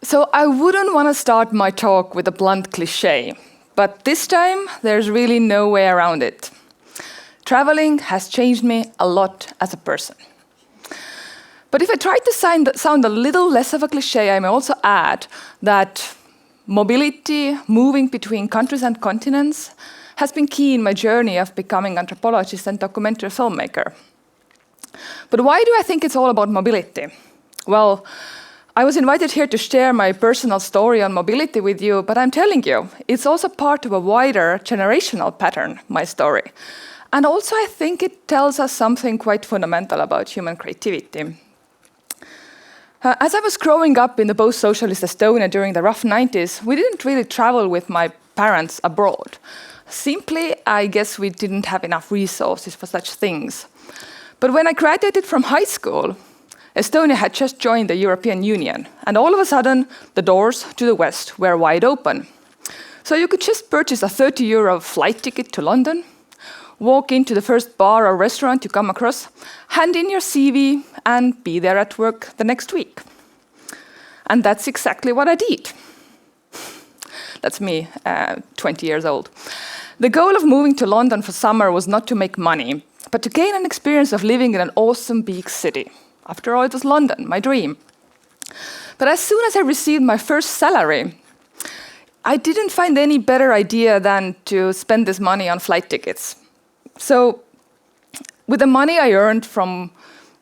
So I wouldn't want to start my talk with a blunt cliché, but this time there's really no way around it. Traveling has changed me a lot as a person. But if I try to sound a little less of a cliché, I may also add that mobility, moving between countries and continents, has been key in my journey of becoming an anthropologist and documentary filmmaker. But why do I think it's all about mobility? Well, I was invited here to share my personal story on mobility with you, but I'm telling you, it's also part of a wider generational pattern, my story. And also I think it tells us something quite fundamental about human creativity. As I was growing up in the post-socialist Estonia during the rough 90s, we didn't really travel with my parents abroad. Simply, I guess we didn't have enough resources for such things. But when I graduated from high school, Estonia had just joined the European Union, and all of a sudden, the doors to the West were wide open. So you could just purchase a €30 flight ticket to London, walk into the first bar or restaurant you come across, hand in your CV, and be there at work the next week. And that's exactly what I did. That's me, 20 years old. The goal of moving to London for summer was not to make money, but to gain an experience of living in an awesome big city. After all, it was London, my dream. But as soon as I received my first salary, I didn't find any better idea than to spend this money on flight tickets. So with the money I earned from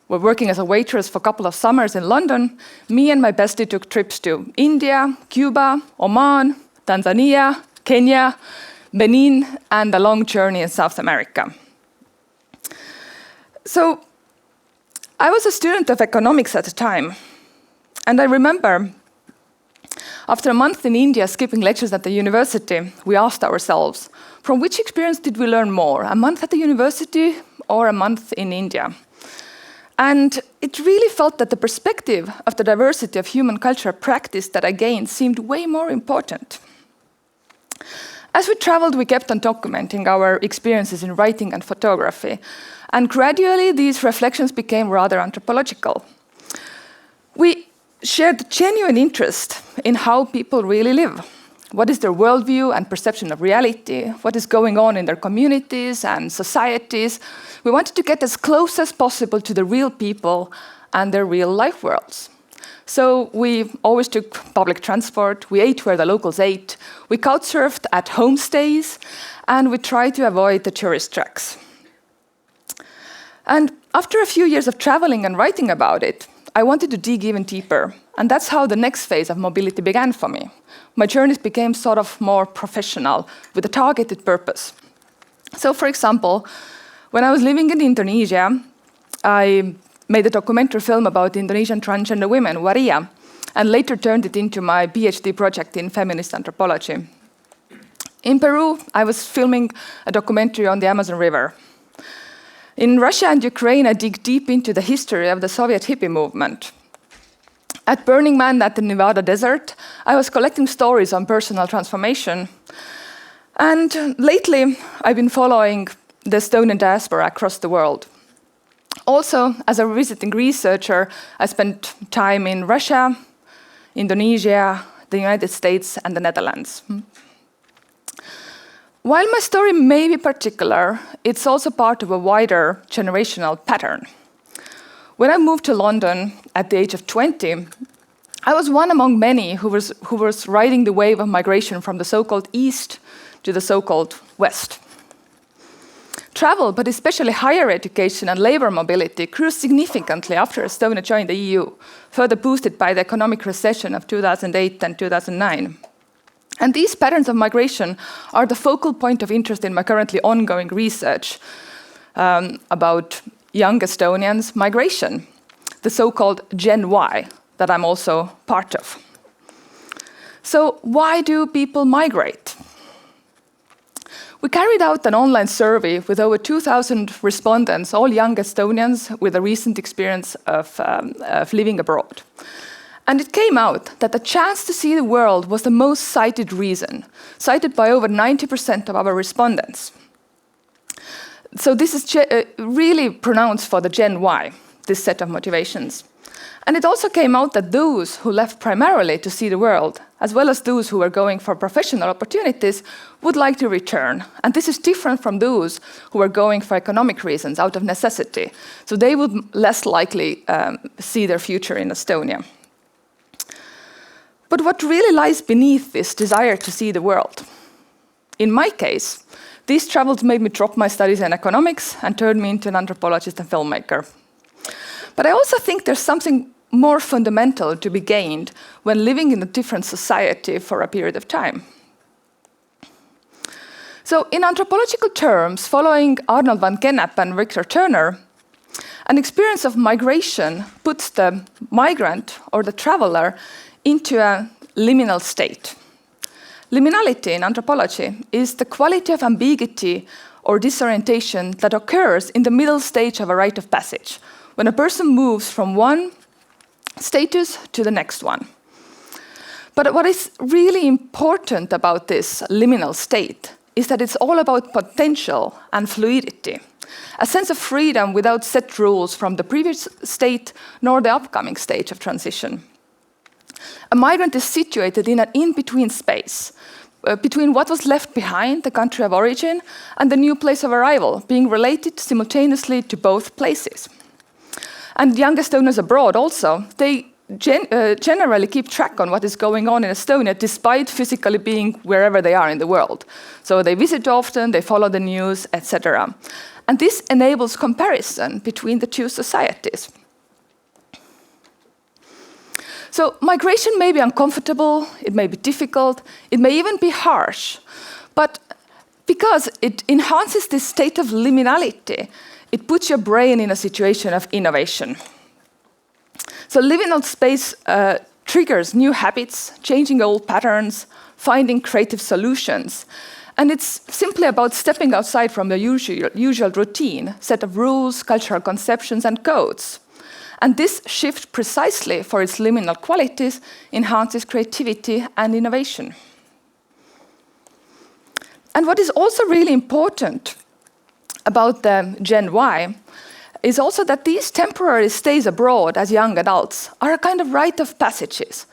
working as a waitress for a couple of summers in London, me and my bestie took trips to India, Cuba, Oman, Tanzania, Kenya, Benin, and a long journey in South America. So I was a student of economics at the time, and I remember after a month in India skipping lectures at the university, we asked ourselves, from which experience did we learn more, a month at the university or a month in India? And it really felt that the perspective of the diversity of human cultural practice that I gained seemed way more important. As we traveled, we kept on documenting our experiences in writing and photography, and gradually these reflections became rather anthropological. We shared genuine interest in how people really live. What is their worldview and perception of reality? What is going on in their communities and societies? We wanted to get as close as possible to the real people and their real life worlds. So we always took public transport, we ate where the locals ate, we couchsurfed at homestays, and we tried to avoid the tourist tracks. And after a few years of traveling and writing about it, I wanted to dig even deeper, and that's how the next phase of mobility began for me. My journeys became sort of more professional, with a targeted purpose. So, for example, when I was living in Indonesia, I made a documentary film about Indonesian transgender women, Waria, and later turned it into my PhD project in feminist anthropology. In Peru, I was filming a documentary on the Amazon River. In Russia and Ukraine, I dig deep into the history of the Soviet hippie movement. At Burning Man at the Nevada desert, I was collecting stories on personal transformation. And lately, I've been following the Estonian diaspora across the world. Also, as a visiting researcher, I spent time in Russia, Indonesia, the United States, and the Netherlands. While my story may be particular, it's also part of a wider generational pattern. When I moved to London at the age of 20, I was one among many who was riding the wave of migration from the so-called East to the so-called West. Travel, but especially higher education and labor mobility, grew significantly after Estonia joined the EU, further boosted by the economic recession of 2008 and 2009. And these patterns of migration are the focal point of interest in my currently ongoing research about young Estonians' migration, the so-called Gen Y, that I'm also part of. So why do people migrate? We carried out an online survey with over 2,000 respondents, all young Estonians with a recent experience of living abroad. And it came out that the chance to see the world was the most cited reason, cited by over 90% of our respondents. So this is really pronounced for the Gen Y. this set of motivations. And it also came out that those who left primarily to see the world, as well as those who were going for professional opportunities, would like to return. And this is different from those who were going for economic reasons, out of necessity. So they would less likely see their future in Estonia. But what really lies beneath this desire to see the world? In my case, these travels made me drop my studies in economics and turned me into an anthropologist and filmmaker. But I also think there's something more fundamental to be gained when living in a different society for a period of time. So in anthropological terms, following Arnold van Gennep and Victor Turner, an experience of migration puts the migrant or the traveler into a liminal state. Liminality in anthropology is the quality of ambiguity or disorientation that occurs in the middle stage of a rite of passage, when a person moves from one status to the next one. But what is really important about this liminal state is that it's all about potential and fluidity, a sense of freedom without set rules from the previous state nor the upcoming stage of transition. A migrant is situated in an in-between space, between what was left behind, the country of origin, and the new place of arrival, being related simultaneously to both places. And young Estonians abroad also, they generally keep track on what is going on in Estonia despite physically being wherever they are in the world. So they visit often, they follow the news, etc. And this enables comparison between the two societies. So migration may be uncomfortable, it may be difficult, it may even be harsh, but because it enhances this state of liminality, it puts your brain in a situation of innovation. So liminal space triggers new habits, changing old patterns, finding creative solutions. And it's simply about stepping outside from the usual routine, set of rules, cultural conceptions, and codes. And this shift precisely for its liminal qualities enhances creativity and innovation. And what is also really important about the Gen Y is also that these temporary stays abroad as young adults are a kind of rite of passages,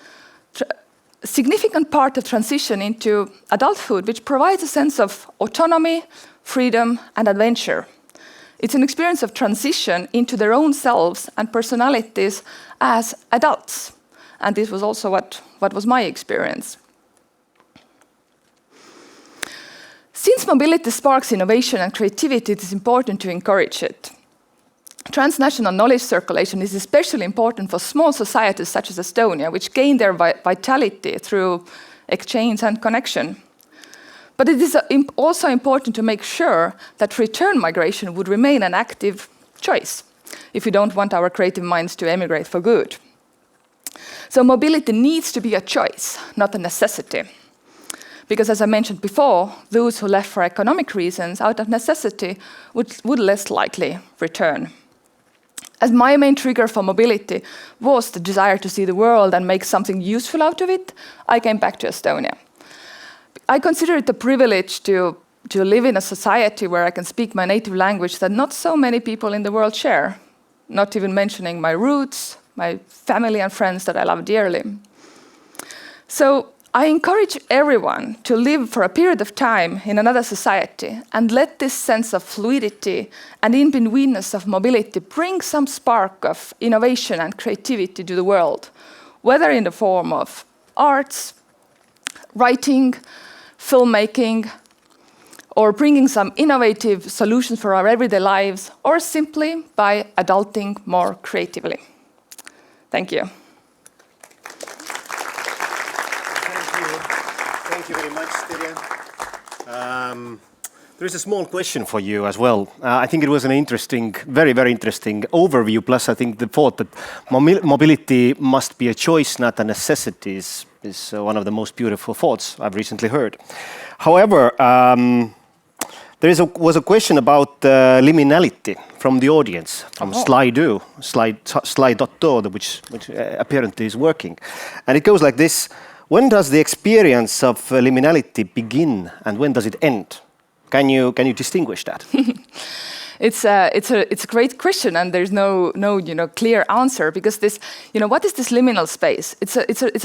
a significant part of transition into adulthood, which provides a sense of autonomy, freedom, and adventure. It's an experience of transition into their own selves and personalities as adults. And this was also what was my experience. Since mobility sparks innovation and creativity, it is important to encourage it. Transnational knowledge circulation is especially important for small societies such as Estonia, which gain their vitality through exchange and connection. But it is also important to make sure that return migration would remain an active choice if we don't want our creative minds to emigrate for good. So mobility needs to be a choice, not a necessity. Because as I mentioned before, those who left for economic reasons out of necessity would less likely return. As my main trigger for mobility was the desire to see the world and make something useful out of it, I came back to Estonia. I consider it a privilege to live in a society where I can speak my native language that not so many people in the world share, not even mentioning my roots, my family and friends that I love dearly. So I encourage everyone to live for a period of time in another society and let this sense of fluidity and in-betweenness of mobility bring some spark of innovation and creativity to the world, whether in the form of arts, writing, filmmaking, or bringing some innovative solutions for our everyday lives, or simply by adulting more creatively. Thank you. Thank you very much, Terje. There is a small question for you as well. I think it was an interesting, very, very interesting overview. Plus, I think the thought that mobility must be a choice, not a necessity, is one of the most beautiful thoughts I've recently heard. However, there was a question about liminality from the audience, from Slido, which apparently is working. And it goes like this. When does the experience of liminality begin and when does it end? Can you distinguish that? It's a great question, and there's no clear answer, because this, what is this liminal space? It's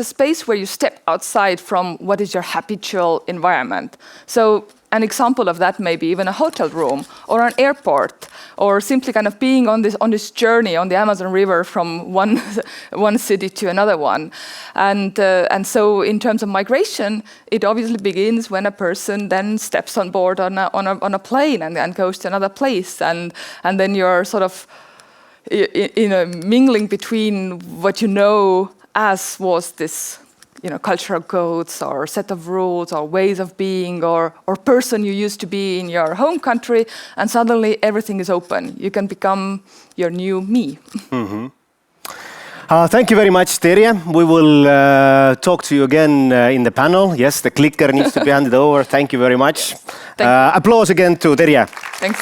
a space where you step outside from what is your habitual environment. So an example of that may be even a hotel room or an airport, or simply kind of being on this journey on the Amazon River from one city to another one. And so in terms of migration, it obviously begins when a person then steps on board on a plane and goes to another place, and then you're sort of mingling between what you know as was this cultural codes or set of rules or ways of being or person you used to be in your home country, and suddenly everything is open. You can become your new me. Mm-hmm. Thank you very much, Terje. We will talk to you again in the panel. Yes, the clicker needs to be handed over. Thank you very much. Applause again to Terje. Thanks.